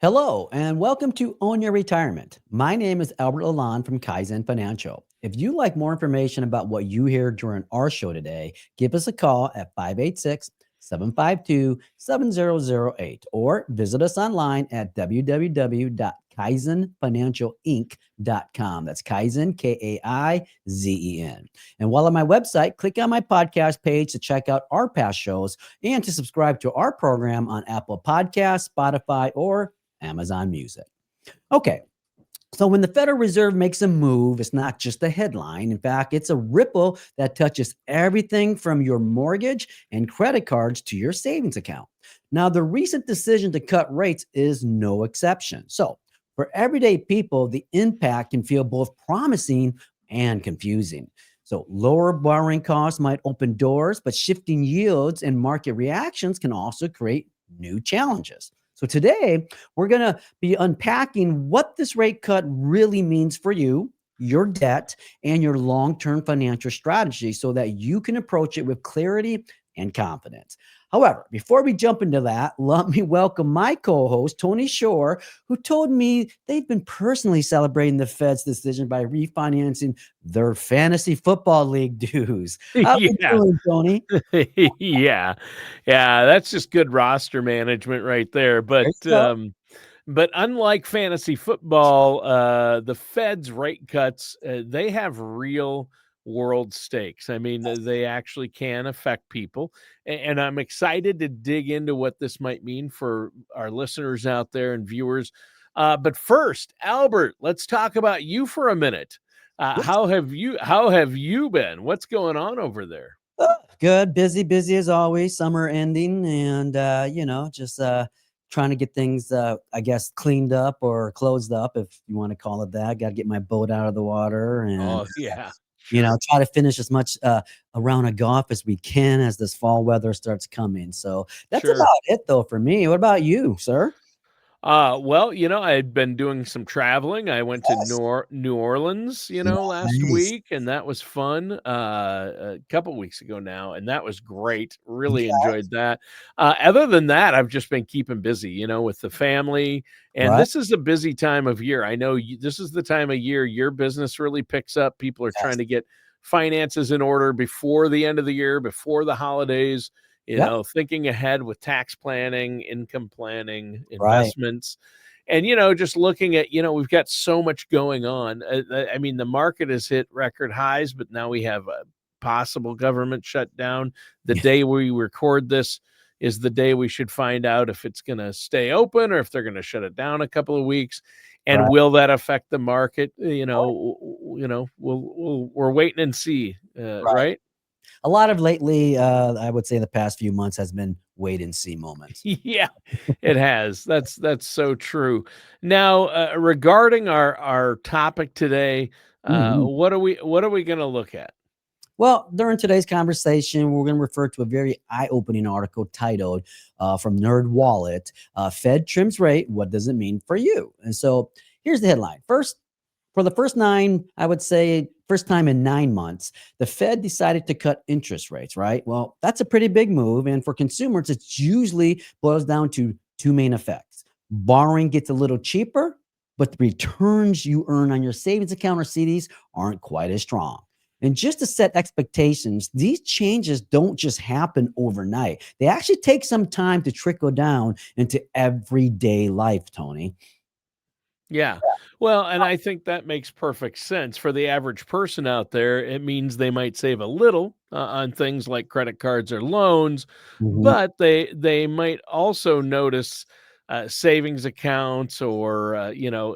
Hello, and welcome to Own Your Retirement. My name is Albert Lalonde from Kaizen Financial. If you'd like more information about what you hear during our show today, give us a call at 586-752-7008 or visit us online at www.kaizenfinancialinc.com. That's Kaizen, Kaizen. And while on my website, click on my podcast page to check out our past shows and to subscribe to our program on Apple Podcasts, Spotify, or Amazon Music. Okay. So when the Federal Reserve makes a move, it's not just a headline. In fact, it's a ripple that touches everything from your mortgage and credit cards to your savings account. Now, the recent decision to cut rates is no exception. So for everyday people, the impact can feel both promising and confusing. So lower borrowing costs might open doors, but shifting yields and market reactions can also create new challenges. So today, we're going to be unpacking what this rate cut really means for you, your debt, and your long term financial strategy so that you can approach it with clarity and confidence. However, before we jump into that, let me welcome my co host, Tony Shore, who told me they've been personally celebrating the Fed's decision by refinancing their fantasy football league dues. How you Yeah. doing, Tony? Yeah. Yeah, that's just good roster management right there, There you go. but unlike fantasy football, the Fed's rate cuts, they have real world stakes. I mean, they actually can affect people, and I'm excited to dig into what this might mean for our listeners out there and viewers. But first, Albert, let's talk about you for a minute. Yes. How have you been? What's going on over there? Good, busy as always. Summer ending, and just trying to get things, I guess, cleaned up or closed up, if you want to call it that. Got to get my boat out of the water, and Oh, yeah, sure. try to finish as much a round of golf as we can as this fall weather starts coming. So that's Sure. about it, though, for me. What about you, sir? Well, I had been doing some traveling. I went to Yes. New Orleans, last Nice. week, and that was fun. A couple weeks ago now, and that was great. Really Okay. enjoyed that. Other than that, I've just been keeping busy, with the family. And Right. this is a busy time of year. I know this is the time of year your business really picks up. People are trying Yes. to get finances in order before the end of the year, before the holidays, Yep. thinking ahead with tax planning, income planning, Right. investments, and, just looking at, we've got so much going on. I mean, the market has hit record highs, but now we have a possible government shutdown. The day we record this is the day we should find out if it's going to stay open or if they're going to shut it down a couple of weeks. And Right. will that affect the market? We're waiting and see, Right. right? A lot of lately, I would say the past few months has been wait and see moments. Yeah, it has. That's so true. Now, regarding our topic today, Mhm. what are we going to look at? Well, during today's conversation, we're going to refer to a very eye-opening article titled from NerdWallet, Fed Trims Rate, What Does It Mean for You? And so here's the headline. First, for the first nine, I would say first time in 9 months, the Fed decided to cut interest rates, right? Well, that's a pretty big move. And for consumers, it usually boils down to two main effects. Borrowing gets a little cheaper, but the returns you earn on your savings account or CDs aren't quite as strong. And just to set expectations, these changes don't just happen overnight. They actually take some time to trickle down into everyday life, Tony. Yeah. Well, and I think that makes perfect sense for the average person out there. It means they might save a little on things like credit cards or loans, Mhm. but they might also notice savings accounts or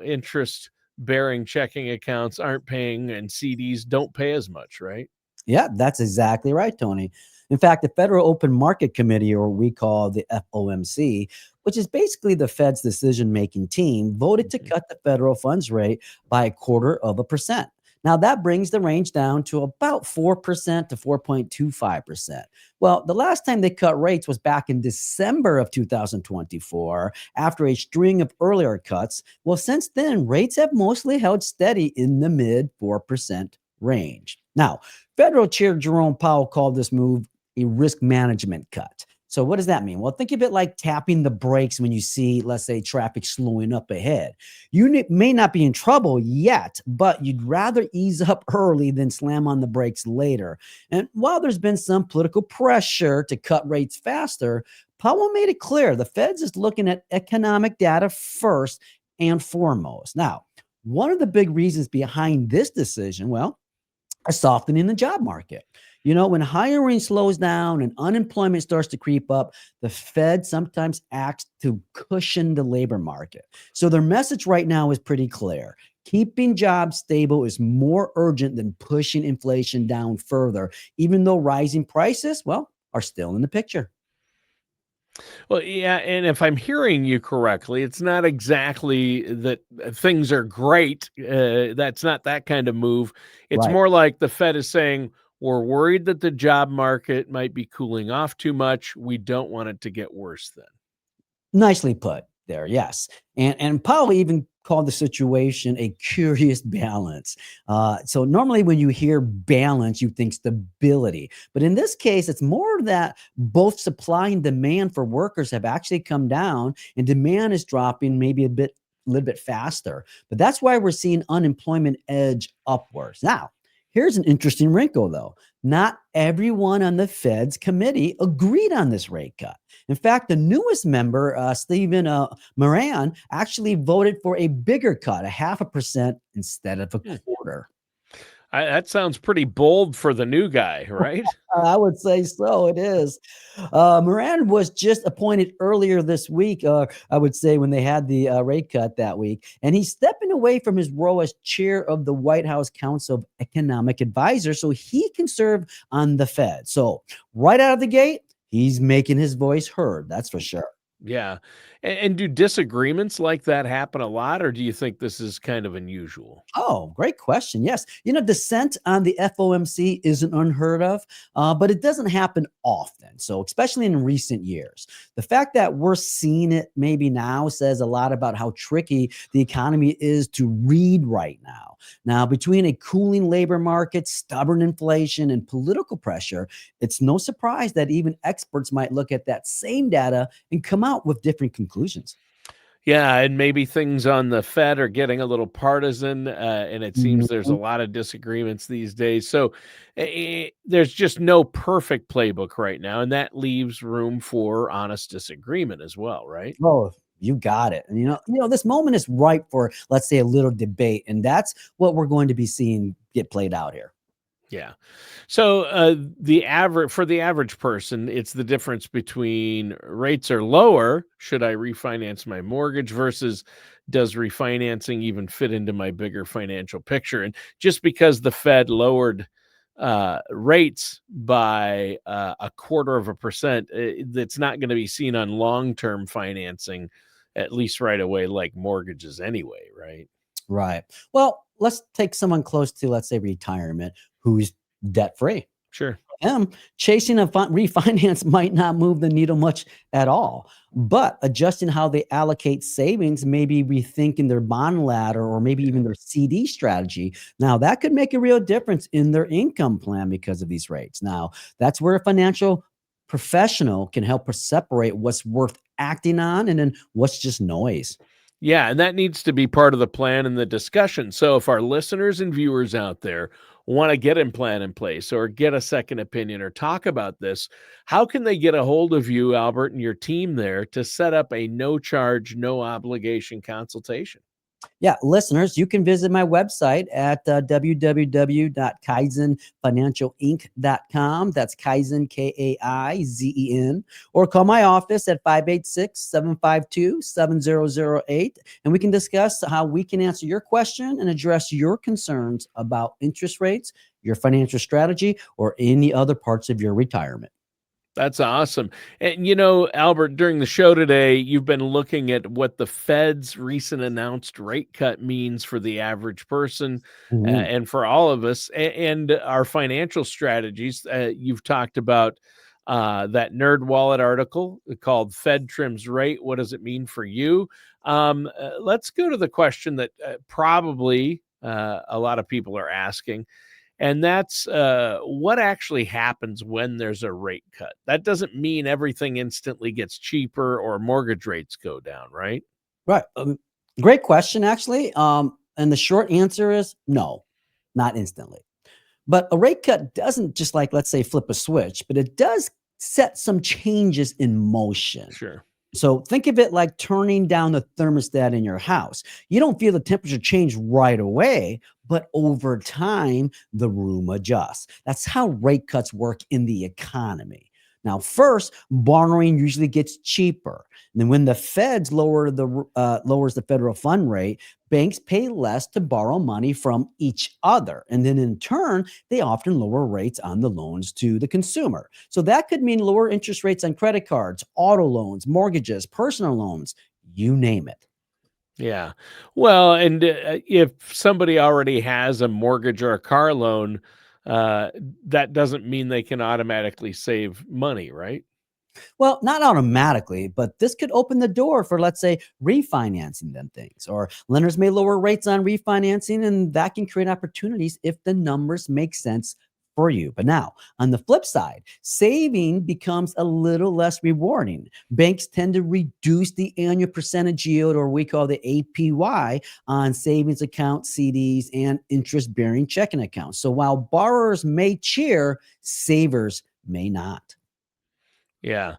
interest bearing checking accounts aren't paying and CDs don't pay as much, right? Yeah, that's exactly right, Tony. In fact, the Federal Open Market Committee, or we call the FOMC, which is basically the Fed's decision making team, voted to Mhm. cut the federal funds rate by a quarter of a percent. Now, that brings the range down to about 4% to 4.25%. Well, the last time they cut rates was back in December of 2024 after a string of earlier cuts. Well, since then, rates have mostly held steady in the mid 4% range. Now, Federal Chair Jerome Powell called this move a risk management cut. So what does that mean? Well, think of it like tapping the brakes when you see, let's say, traffic slowing up ahead. You may not be in trouble yet, but you'd rather ease up early than slam on the brakes later. And while there's been some political pressure to cut rates faster, Powell made it clear the Feds is looking at economic data first and foremost. Now, one of the big reasons behind this decision, well, a softening in the job market. When hiring slows down and unemployment starts to creep up, the Fed sometimes acts to cushion the labor market. So their message right now is pretty clear. Keeping jobs stable is more urgent than pushing inflation down further, even though rising prices, well, are still in the picture. Well, yeah, and if I'm hearing you correctly, it's not exactly that things are great. That's not that kind of move. It's Right. more like the Fed is saying, we're worried that the job market might be cooling off too much. We don't want it to get worse then. Nicely put there, yes. And Powell even called the situation a curious balance. So normally when you hear balance, you think stability. But in this case, it's more that both supply and demand for workers have actually come down and demand is dropping maybe a little bit faster. But that's why we're seeing unemployment edge upwards. Now, here's an interesting wrinkle though. Not everyone on the Fed's committee agreed on this rate cut. In fact, the newest member, Stephen Moran, actually voted for a bigger cut, a 0.5% instead of a Hmm. quarter. That sounds pretty bold for the new guy, right? I would say so. It is. Moran was just appointed earlier this week, I would say, when they had the rate cut that week. And he's stepping away from his role as chair of the White House Council of Economic Advisors so he can serve on the Fed. So, right out of the gate, he's making his voice heard. That's for sure. Yeah. And do disagreements like that happen a lot, or do you think this is kind of unusual? Oh, great question. Yes. Dissent on the FOMC isn't unheard of, but it doesn't happen often. So, especially in recent years, the fact that we're seeing it maybe now says a lot about how tricky the economy is to read right now. Now, between a cooling labor market, stubborn inflation, and political pressure, it's no surprise that even experts might look at that same data and come out with different conclusions. Yeah, and maybe things on the Fed are getting a little partisan, and it seems there's a Mhm. lot of disagreements these days. So there's just no perfect playbook right now, and that leaves room for honest disagreement as well, right? Oh, you got it. And this moment is ripe for, let's say, a little debate, and that's what we're going to be seeing get played out here. Yeah. So the average person, it's the difference between rates are lower. Should I refinance my mortgage versus does refinancing even fit into my bigger financial picture? And just because the Fed lowered rates by a quarter of a percent, that's not going to be seen on long-term financing, at least right away, like mortgages anyway, right? Right. Well, let's take someone close to, let's say, retirement who's debt free. Sure. Him chasing a refinance might not move the needle much at all. But adjusting how they allocate savings, maybe rethinking their bond ladder or maybe even their CD strategy. Now, that could make a real difference in their income plan because of these rates. Now, that's where a financial professional can help us separate what's worth acting on and then what's just noise. Yeah, and that needs to be part of the plan and the discussion. So if our listeners and viewers out there want to get a plan in place or get a second opinion or talk about this, how can they get a hold of you, Albert, and your team there to set up a no charge, no obligation consultation? Yeah, listeners, you can visit my website at www.kaizenfinancialinc.com. That's Kaizen, Kaizen, or call my office at 586-752-7008. And we can discuss how we can answer your question and address your concerns about interest rates, your financial strategy, or any other parts of your retirement. That's awesome. And Albert, during the show today, you've been looking at what the Fed's recent announced rate cut means for the average person Mhm. and for all of us and our financial strategies. You've talked about that NerdWallet article called Fed Trims Rate. What does it mean for you? Let's go to the question that probably a lot of people are asking. And that's what actually happens when there's a rate cut. That doesn't mean everything instantly gets cheaper or mortgage rates go down, right? Right. Great question, actually. And the short answer is no, not instantly. But a rate cut doesn't just like, let's say, flip a switch, but it does set some changes in motion. Sure. So think of it like turning down the thermostat in your house. You don't feel the temperature change right away, but over time, the room adjusts. That's how rate cuts work in the economy. Now, first, borrowing usually gets cheaper. And then when the feds lowers the federal fund rate, banks pay less to borrow money from each other. And then in turn, they often lower rates on the loans to the consumer. So that could mean lower interest rates on credit cards, auto loans, mortgages, personal loans, you name it. Yeah. Well, and if somebody already has a mortgage or a car loan, uh, that doesn't mean they can automatically save money, right? Well, not automatically, but this could open the door for, let's say, refinancing them things. Or lenders may lower rates on refinancing, and that can create opportunities if the numbers make sense for you. But now, on the flip side, saving becomes a little less rewarding. Banks tend to reduce the annual percentage yield, or we call the APY, on savings accounts, CDs, and interest bearing checking accounts. So while borrowers may cheer, savers may not. Yeah.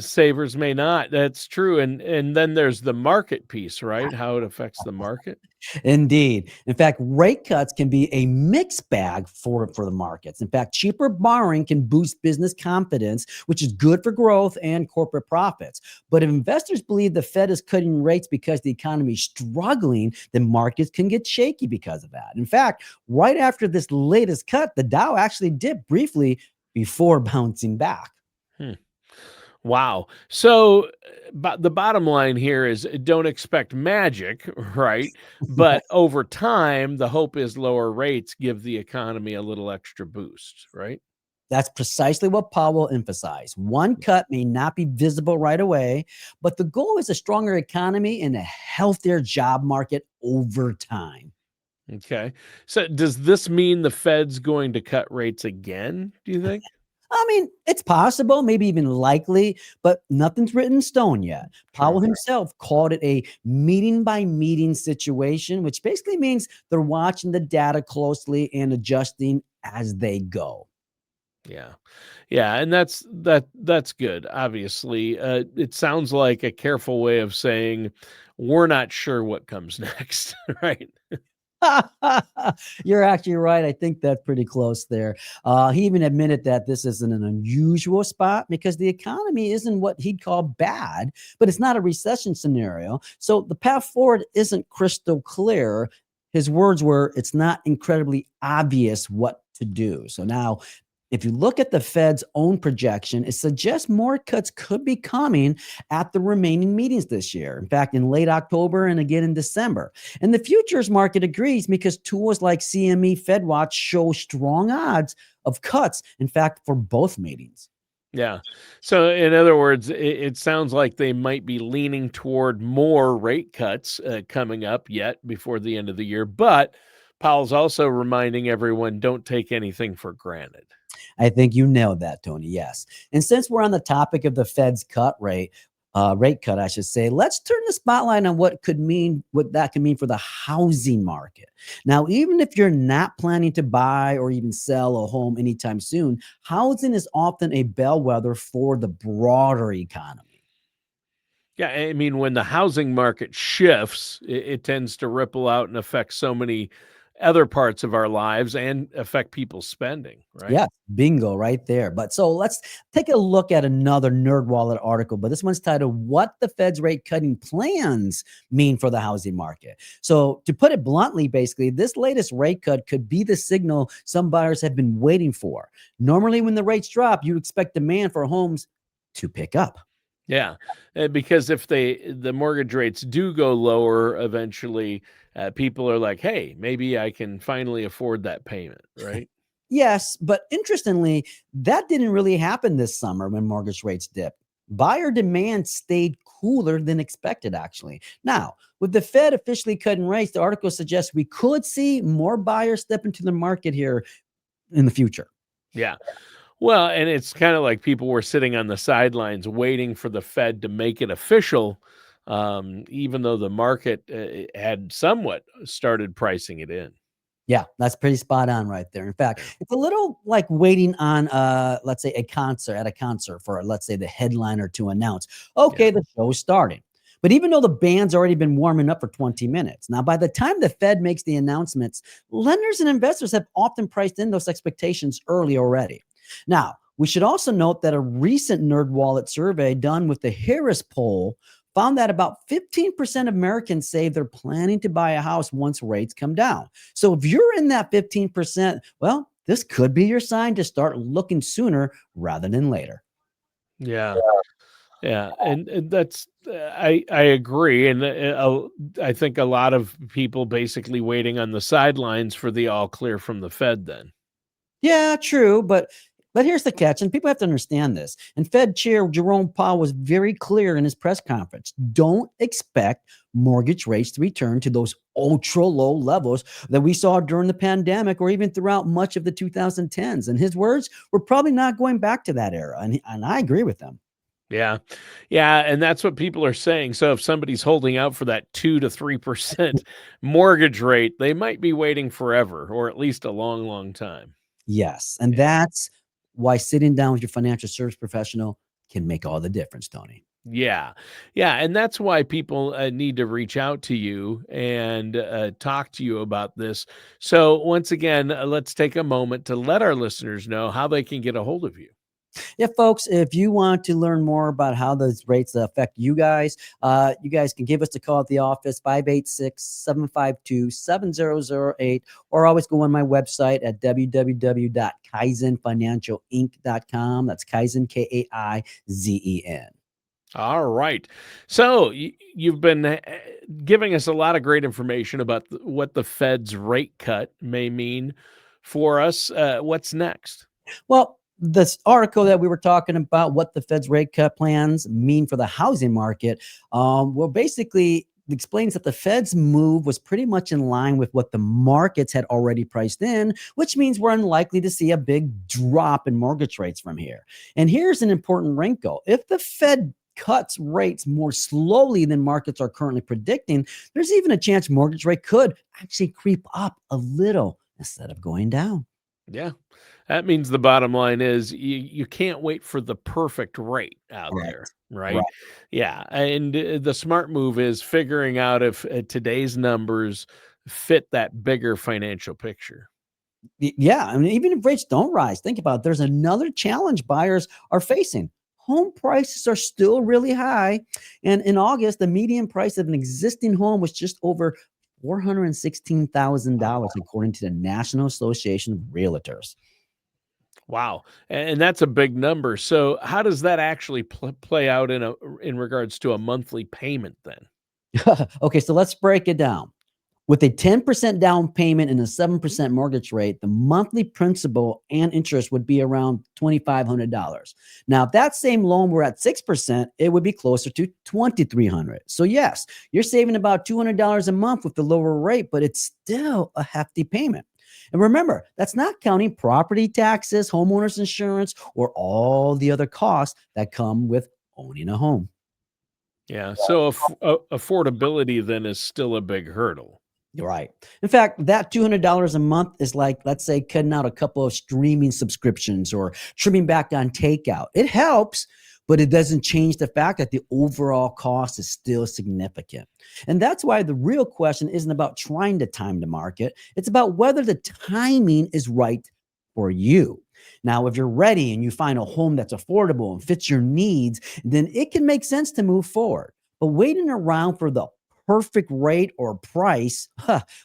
Savers may not. That's true. And then there's the market piece, right? How it affects the market. Indeed. In fact, rate cuts can be a mixed bag for the markets. In fact, cheaper borrowing can boost business confidence, which is good for growth and corporate profits. But if investors believe the Fed is cutting rates because the economy is struggling, then markets can get shaky because of that. In fact, right after this latest cut, the Dow actually dipped briefly before bouncing back. Hmm. Wow. So, but the bottom line here is don't expect magic, right? But over time, the hope is lower rates give the economy a little extra boost, right? That's precisely what Powell emphasized. One cut may not be visible right away, but the goal is a stronger economy and a healthier job market over time. Okay. So, does this mean the Fed's going to cut rates again? Do you think? I mean, it's possible, maybe even likely, but nothing's written in stone yet. Powell Sure. himself called it a meeting by meeting situation, which basically means they're watching the data closely and adjusting as they go. Yeah. Yeah, and that's good. Obviously, it sounds like a careful way of saying we're not sure what comes next, right? You're actually right. I think that's pretty close there. He even admitted that this isn't an unusual spot because the economy isn't what he'd call bad, but it's not a recession scenario. So the path forward isn't crystal clear. His words were, it's not incredibly obvious what to do. So now, if you look at the Fed's own projection, it suggests more cuts could be coming at the remaining meetings this year. In fact, in late October and again in December. And the futures market agrees because tools like CME FedWatch show strong odds of cuts, in fact, for both meetings. Yeah. So, in other words, it sounds like they might be leaning toward more rate cuts coming up yet before the end of the year. But Powell's also reminding everyone don't take anything for granted. I think you nailed that, Tony. Yes. And since we're on the topic of the Fed's rate cut, I should say, let's turn the spotlight on what that can mean for the housing market. Now, even if you're not planning to buy or even sell a home anytime soon, housing is often a bellwether for the broader economy. Yeah, I mean, when the housing market shifts, it tends to ripple out and affect so many other parts of our lives and affect people's spending, right? Yeah, bingo right there. But so let's take a look at another NerdWallet article, but this one's titled What the Fed's Rate Cutting Plans Mean for the Housing Market. So to put it bluntly, basically, this latest rate cut could be the signal some buyers have been waiting for. Normally, when the rates drop, you expect demand for homes to pick up. Yeah, because if the mortgage rates do go lower eventually, people are like, "Hey, maybe I can finally afford that payment," right? Yes, but interestingly, that didn't really happen this summer when mortgage rates dipped. Buyer demand stayed cooler than expected, actually. Now, with the Fed officially cutting rates, the article suggests we could see more buyers step into the market here in the future. Yeah. Well, and it's kind of like people were sitting on the sidelines waiting for the Fed to make it official, even though the market had somewhat started pricing it in. Yeah, that's pretty spot on right there. In fact, Yeah. it's a little like waiting on let's say a concert for let's say the headliner to announce, Yeah. okay, the show's starting. But even though the band's already been warming up for 20 minutes, now by the time the Fed makes the announcements, lenders and investors have often priced in those expectations early already. Now, we should also note that a recent NerdWallet survey done with the Harris poll found that about 15% of Americans say they're planning to buy a house once rates come down. So if you're in that 15%, well, this could be your sign to start looking sooner rather than later. Yeah. Yeah, and that's I agree, and I think a lot of people basically waiting on the sidelines for the all clear from the Fed. Then, Yeah, true, but here's the catch, and people have to understand this. And Fed Chair Jerome Powell was very clear in his press conference. Don't expect mortgage rates to return to those ultra low levels that we saw during the pandemic or even throughout much of the 2010s. In his words, we're probably not going back to that era, and I agree with them. yeah, yeah, and that's what people are saying. So if somebody's holding out for that 2 to 3% mortgage rate, they might be waiting forever, or at least a long, long time. Yes, and Yeah. that's why sitting down with your financial service professional can make all the difference, Tony. Yeah. Yeah. And that's why people need to reach out to you and talk to you about this. So, once again, let's take a moment to let our listeners know how they can get a hold of you. Yeah, folks, if you want to learn more about how those rates affect you guys can give us a call at the office, 586-752-7008, or always go on my website at www.kaizenfinancialinc.com. That's Kaizen, Kaizen. All right. So, you've been giving us a lot of great information about what the Fed's rate cut may mean for us. What's next? Well, this article that we were talking about, what the Fed's rate cut plans mean for the housing market, well, basically explains that the Fed's move was pretty much in line with what the markets had already priced in, which means we're unlikely to see a big drop in mortgage rates from here. And here's an important wrinkle. If the Fed cuts rates more slowly than markets are currently predicting, there's even a chance mortgage rate could actually creep up a little instead of going down. Yeah. That means the bottom line is you can't wait for the perfect rate out Right. there, right? Right. Yeah, and the smart move is figuring out if today's numbers fit that bigger financial picture. Yeah, I mean, even if rates don't rise, think about it. There's another challenge buyers are facing. Home prices are still really high. And in August, the median price of an existing home was just over $416,000, according to the National Association of Realtors. Wow, and that's a big number. So how does that actually play out in regards to a monthly payment then? Okay, so let's break it down. With a 10% down payment and a 7% mortgage rate, the monthly principal and interest would be around $2,500. Now, if that same loan were at 6%, it would be closer to $2,300. So yes, you're saving about $200 a month with the lower rate, but it's still a hefty payment. And remember, that's not counting property taxes, homeowners insurance, or all the other costs that come with owning a home. Yeah, so affordability then is still a big hurdle. You're right. In fact, that $200 a month is like, let's say, cutting out a couple of streaming subscriptions or trimming back on takeout. It helps, but it doesn't change the fact that the overall cost is still significant. And that's why the real question isn't about trying to time the market. It's about whether the timing is right for you. Now, if you're ready and you find a home that's affordable and fits your needs, then it can make sense to move forward. But waiting around for the perfect rate or price,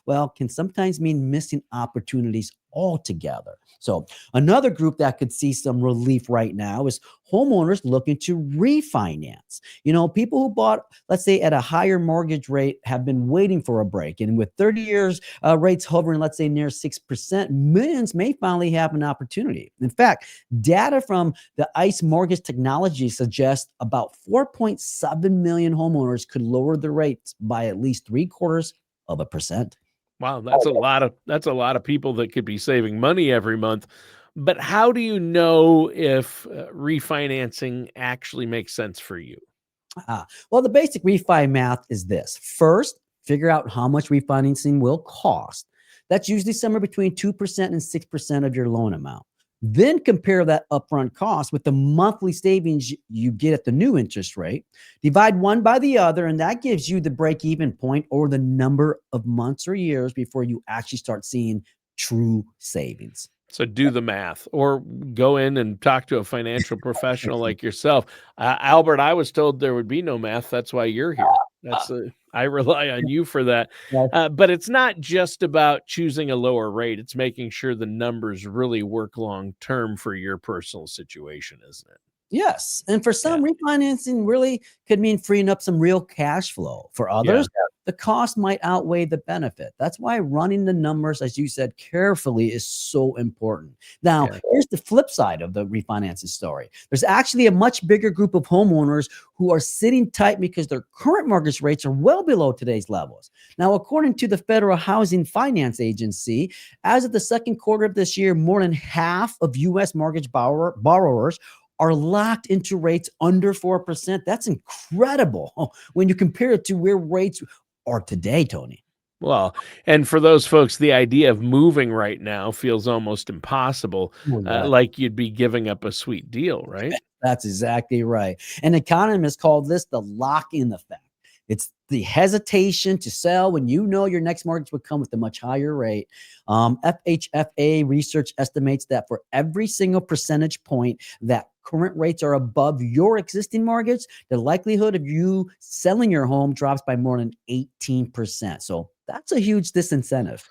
well, can sometimes mean missing opportunities altogether. So another group that could see some relief right now is homeowners looking to refinance. People who bought, let's say, at a higher mortgage rate have been waiting for a break. And with 30 years rates hovering, let's say, near 6%, millions may finally have an opportunity. In fact, data from the ICE Mortgage Technology suggests about 4.7 million homeowners could lower the rates by at least 0.75%. Wow, that's a lot of people that could be saving money every month. But how do you know if refinancing actually makes sense for you? Well, the basic refi math is this. First, figure out how much refinancing will cost. That's usually somewhere between 2% and 6% of your loan amount. Then compare that upfront cost with the monthly savings you get at the new interest rate. Divide one by the other, and that gives you the break even point or the number of months or years before you actually start seeing true savings. So do the math or go in and talk to a financial professional like yourself. Albert, I was told there would be no math. That's why you're here. I rely on you for that. Yes. But it's not just about choosing a lower rate. It's making sure the numbers really work long term for your personal situation, isn't it? Yes. And for Yeah. some, refinancing really could mean freeing up some real cash flow. For Yeah. others, the cost might outweigh the benefit. That's why running the numbers, as you said, carefully is so important. Now, Yeah. here's the flip side of the refinancing story. There's actually a much bigger group of homeowners who are sitting tight because their current mortgage rates are well below today's levels. Now, according to the Federal Housing Finance Agency, as of the second quarter of this year, more than half of U.S. mortgage borrowers are locked into rates under 4%. That's incredible when you compare it to where rates are today, Tony. Well, and for those folks, the idea of moving right now feels almost impossible, Oh, yeah. like you'd be giving up a sweet deal, right? That's exactly right. And economists call this the lock-in effect. It's the hesitation to sell when you know your next mortgage would come with a much higher rate. FHFA research estimates that for every single percentage point that current rates are above your existing mortgage, the likelihood of you selling your home drops by more than 18%. So that's a huge disincentive.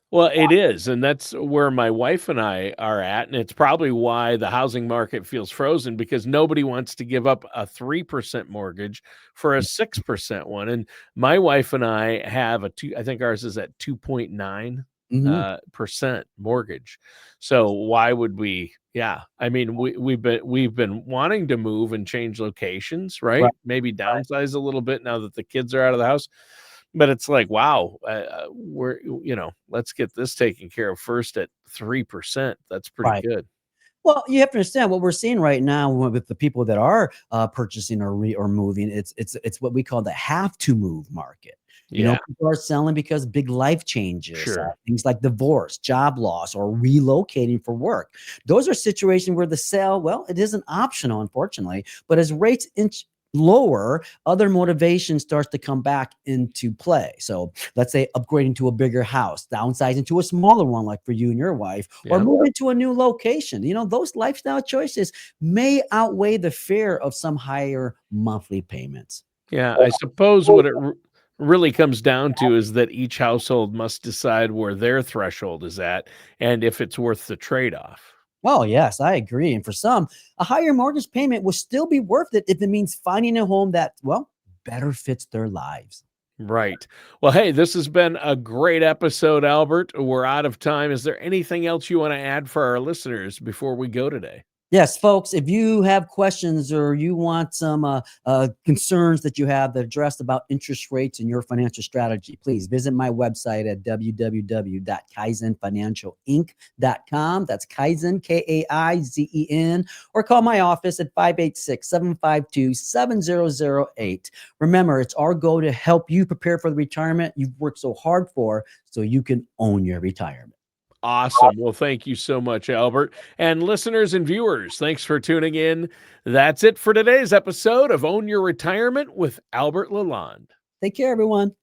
Well, it is, and that's where my wife and I are at, and it's probably why the housing market feels frozen because nobody wants to give up a 3% mortgage for a 6% one. And my wife and I have I think ours is at 2.9 Mhm. percent mortgage. So why would we? Yeah, I mean we've been wanting to move and change locations, right? Right. Maybe downsize a little bit now that the kids are out of the house. But it's like, wow, let's get this taken care of first at 3%. That's pretty Right. good. Well, you have to understand what we're seeing right now with the people that are purchasing or moving. It's what we call the have to move market. Yeah, People are selling because big life changes, sure. things like divorce, job loss, or relocating for work. Those are situations where the sale, well, it isn't optional, unfortunately. But as rates inch lower, other motivation starts to come back into play. So let's say upgrading to a bigger house, downsizing to a smaller one, like for you and your wife, or Yeah. moving to a new location. Those lifestyle choices may outweigh the fear of some higher monthly payments. Yeah, I suppose what it really comes down to is that each household must decide where their threshold is at and if it's worth the trade-off. Oh, yes, I agree. And for some, a higher mortgage payment will still be worth it if it means finding a home that, well, better fits their lives. Right. Well, hey, this has been a great episode, Albert. We're out of time. Is there anything else you want to add for our listeners before we go today? Yes, folks, if you have questions or you want some concerns that you have that addressed about interest rates and your financial strategy, please visit my website at www.kaizenfinancialinc.com. That's Kaizen, Kaizen, or call my office at 586-752-7008. Remember, it's our goal to help you prepare for the retirement you've worked so hard for so you can own your retirement. Awesome. Well, thank you so much, Albert. And listeners and viewers, thanks for tuning in. That's it for today's episode of Own Your Retirement with Albert Lalonde. Take care, everyone.